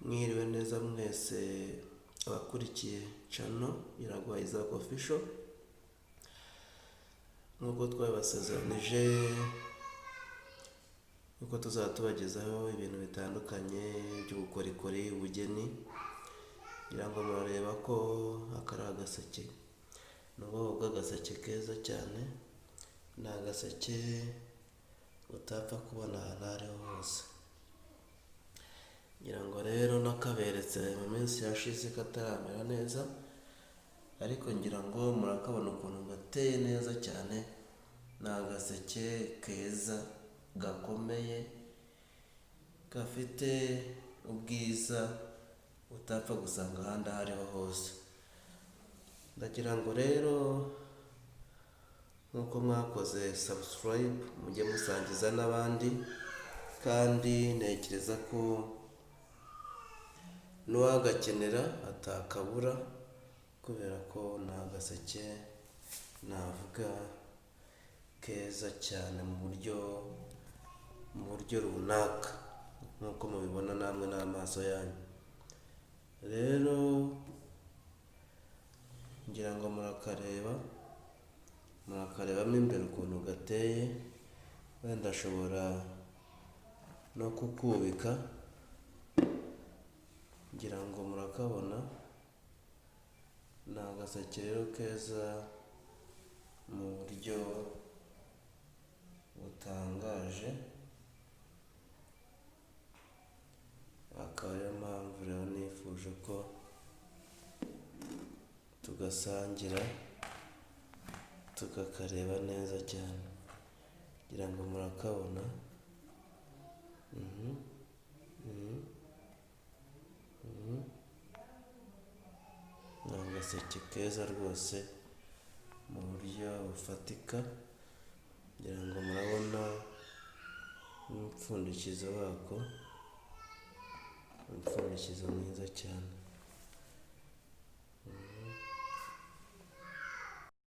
Mwiriwe neza mwese abakurikiye channel Iraguha Isaac Official. Nk'uko twabasezeranije uko tuzatubagezaho ibintu bitandukanye by'ubukorikori, ubugeni, kugira ngo murareba ko akari agaseke n'ubwoko bw'agaseke keza cyane. Ni agaseke utapfa kubona ahantu ariho hose. Ngira ngo rero nakaberetse mu minsi yashize kataramera neza, ariko ngira ngo murakabona ukuntu gateye neza cyane. Ni agaseke keza gakomeye gafite ubwiza utapfa gusanga ahandi aho ariho hose. Ndagira ngo rero nk'uko mwakoze subscribe mujye musangiza n'abandi, kandi ntekereza ko n'uwagakenera atakabura, kubera ko ni agaseke navuga keza cyane mu buryo runaka, nk'uko mubibona namwe n'amaso yanyu. Rero ngira ngo murakarebamo imbere ukuntu gateye, wenda ashobora no kukubika. Ngira ngo murakabona, ni agaseke rero keza mu buryo butangaje. Akaba ariyo mpamvu rero nifuje ko tugasangira tukakareba neza cyane. Ngira ngo murakabona. Ni agaseke keza rwose mu buryo bufatika. Ngira ngo murabona n'umupfundikizo wako, umupfundikizo mwiza cyane.